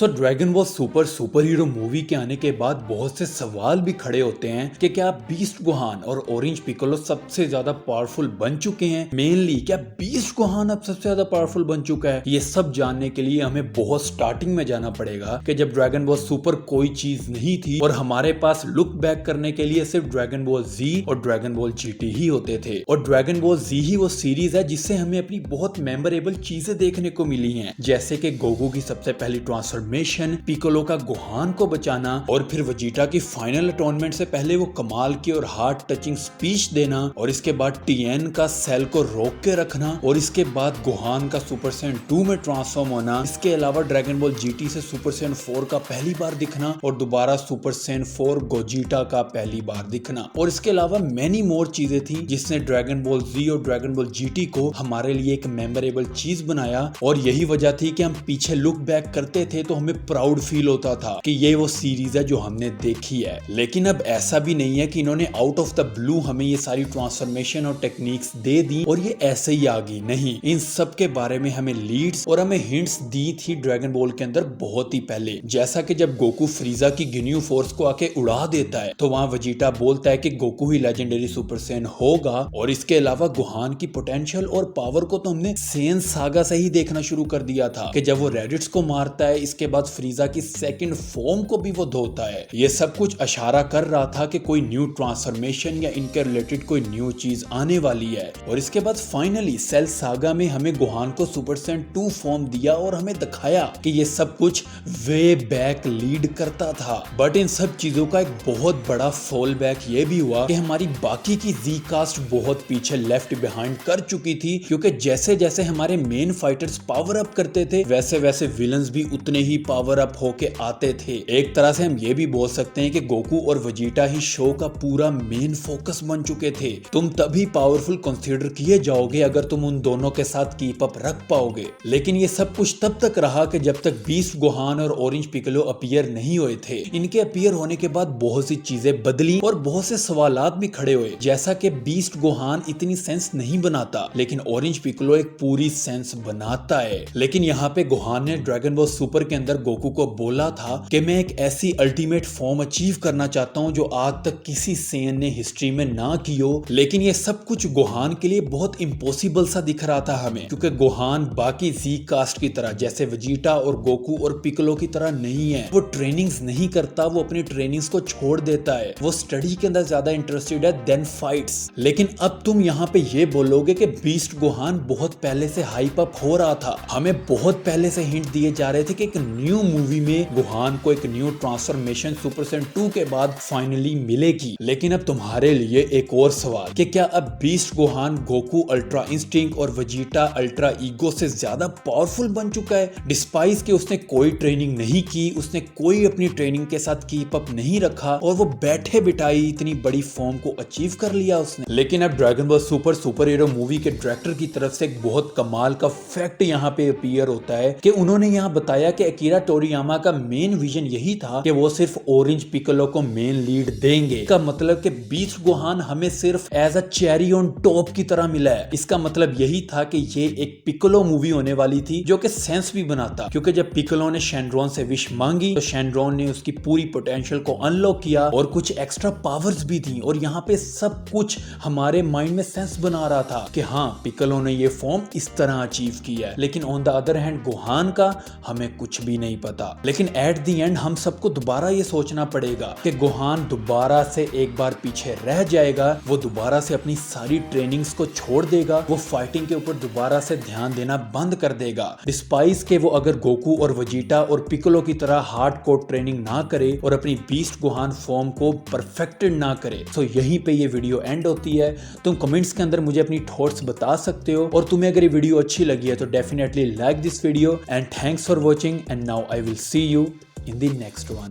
Dragon ball super hero movie के आने के बाद बहुत से सवाल भी खड़े होते हैं कि क्या बीस्ट गोहान और ऑरेंज पिकोलो सबसे ज्यादा पावरफुल बन चुके हैं। मेनली क्या बीस्ट गोहान अब सबसे ज्यादा पावरफुल बन चुका है? ये सब जानने के लिए हमें बहुत स्टार्टिंग में जाना पड़ेगा कि जब ड्रैगन बॉल सुपर कोई चीज नहीं थी और हमारे पास लुक बैक करने के लिए सिर्फ ड्रैगन बॉल जी और ड्रैगन बॉल जीटी ही होते थे। और ड्रैगन बॉल जी ही वो सीरीज है जिससे हमें अपनी बहुत मेमोरेबल चीजें देखने को मिली हैं, जैसे कि गोकू की सबसे पहली ट्रांसफॉर्मेशन, पिकोलो का गोहान को बचाना और फिर वजीटा की फाइनल अटॉर्नमेंट से पहले वो कमाल की और हार्ट टचिंग स्पीच देना और इसके बाद टीएन का सेल को रोक के रखना और इसके बाद गोहान का सुपर सैयन 2 में ट्रांसफॉर्म होना। इसके अलावा ड्रैगन बॉल जीटी से सुपर सैयन 4 का पहली बार दिखना और दोबारा सुपर सैयन 4 गोजीटा का पहली बार दिखना। और इसके अलावा मैनी मोर चीजें थी जिसने ड्रैगन बॉल जी और ड्रैगन बॉल जीटी को हमारे लिए एक मेमोरेबल चीज बनाया। और यही वजह थी कि हम पीछे लुक बैक करते थे तो हमें प्राउड फील होता था कि ये वो सीरीज है जो हमने देखी है। लेकिन अब ऐसा भी नहीं है कि इन्होंने आउट ऑफ द ब्लू हमें ये सारी ट्रांसफॉर्मेशन और टेक्निक्स दे दी और ये ऐसे ही आ गई। नहीं, इन सब के बारे में हमें लीड्स और हमें हिंट्स दी थी ड्रैगन बॉल के अंदर बहुत ही पहले। जैसा कि जब गोकू फ्रीजा की गिन्यू फोर्स को आके उड़ा देता है तो वहां वजीटा बोलता है कि गोकू ही लेजेंडरी सुपर सैयन होगा। और इसके अलावा गोहान की पोटेंशियल और पावर को तो हमने सैयन सागा से ही देखना शुरू कर दिया था कि जब वो रेडिट्स को मारता है, इसके बाद फ्रीजा की सेकंड फॉर्म को भी वो धोता है। ये सब कुछ इशारा कर रहा था कि कोई न्यू ट्रांसफॉर्मेशन या इनके रिलेटेड कोई न्यू चीज आने वाली है। और इसके बाद फाइनली सेल सागा में हमें गोहान को सुपर सैयन 2 फॉर्म दिया और हमें दिखाया कि ये सब कुछ वे बैक लीड करता था। बट इन सब चीजों का एक बहुत बड़ा फॉल बैक ये भी हुआ कि हमारी बाकी की जी कास्ट बहुत पीछे लेफ्ट बिहाइंड कर चुकी थी, क्योंकि जैसे जैसे हमारे मेन फाइटर्स पावर अप करते थे वैसे वैसे विलन्स भी उतने ही पावर अप होके आते थे। एक तरह से हम ये भी बोल सकते हैं कि गोकू और वजीटा ही शो का पूरा मेन फोकस बन चुके थे। तुम तभी पावरफुल कंसीडर किए जाओगे अगर तुम उन दोनों के साथ कीप अप रख पाओगे। लेकिन ये सब कुछ तब तक रहा कि जब तक बीस्ट गोहान और ऑरेंज पिकोलो अपीयर नहीं हुए थे। इनके अपीयर होने के बाद बहुत सी चीजें बदली और बहुत से सवालात भी खड़े हुए, जैसा कि बीस्ट गोहान इतनी सेंस नहीं बनाता लेकिन ऑरेंज पिकोलो एक पूरी सेंस बनाता है। लेकिन यहाँ पे गोहान ने ड्रैगन बॉल सुपर के अंदर गोकू को बोला था कि मैं एक ऐसी अल्टीमेट फॉर्म अचीव करना चाहता हूँ जो आज तक किसी सैयन ने हिस्ट्री में ना की हो। लेकिन ये सब कुछ गोहान के लिए बहुत इम्पॉसिबल सा दिख रहा था हमें, क्योंकि गोहान बाकी जी कास्ट की तरह जैसे वजीटा और गोकू और पिकोलो की तरह नहीं है। वो ट्रेनिंग्स नहीं करता, वो अपनी ट्रेनिंग्स को छोड़ देता है, वो स्टडी के अंदर ज्यादा इंटरेस्टेड है देन फाइट्स। लेकिन अब तुम यहाँ पे ये बोलोगे कि बीस्ट गोहान बहुत पहले से हाइप अप हो रहा था, हमें बहुत पहले से हिंट दिए जा रहे थे कि एक न्यू मूवी में गोहान को एक न्यू ट्रांसफॉर्मेशन सुपर सैयन 2 के बाद फाइनली मिलेगी। लेकिन अब तुम्हारे लिए एक और सवाल कि क्या अब beast Gohan Goku ultra instinct और वजीटा अल्ट्रा ईगो से ज्यादा पावरफुल बन चुका है, डिस्पाइस के उसने कोई ट्रेनिंग नहीं की, उसने कोई अपनी ट्रेनिंग के साथ कीप अप नहीं रखा और वो बैठे बिठाई इतनी बड़ी फॉर्म को अचीव कर लिया उसने। लेकिन अब dragon ball super hero movie के डायरेक्टर की तरफ से एक बहुत कमाल का फैक्ट यहाँ पे अपीयर होता है कि उन्होंने यहाँ बताया कि अकीरा टोरियामा का मेन विजन यही था कि वो सिर्फ ऑरेंज पिकोलो को मेन लीड देंगे। इसका मतलब कि बीस्ट गोहान हमें सिर्फ as a cherry on top की तरह मिला है। इसका मतलब यही था कि ये एक पिकोलो मूवी होने वाली थी जो कि सेंस भी बनाता, क्योंकि जब पिकोलो ने शेनड्रॉन से विश मांगी तो शेनड्रॉन ने उसकी पूरी पोटेंशियल को अनलॉक किया और कुछ एक्स्ट्रा पावर्स भी दी। और यहाँ पे सब कुछ हमारे माइंड में सेंस बना रहा था कि हाँ, पिकोलो ने ये फॉर्म इस तरह अचीव किया है। लेकिन on the other hand Gohan का हमें कुछ भी नहीं पता। लेकिन एट द एंड हम सबको दोबारा ये सोचना पड़ेगा कि गोहान दोबारा से एक बार पीछे रह जाएगा, वो दोबारा से अपनी सारी ट्रेनिंग्स को छोड़ देगा, वो फाइटिंग के ऊपर दोबारा से ध्यान देना बंद कर देगा। डिस्पाइस के वो अगर गोकू और वजीटा और पिकोलो की तरह हार्डकोर ट्रेनिंग ना करे और अपनी बीस्ट गोहान फॉर्म को परफेक्टेड ना करे। तो यहीं पे ये वीडियो एंड होती है। तुम कमेंट्स के अंदर मुझे अपनी थॉट्स बता सकते हो और तुम्हें अगर ये वीडियो अच्छी लगी है तो definitely like this video and thanks for watching and now I will see you in the next one.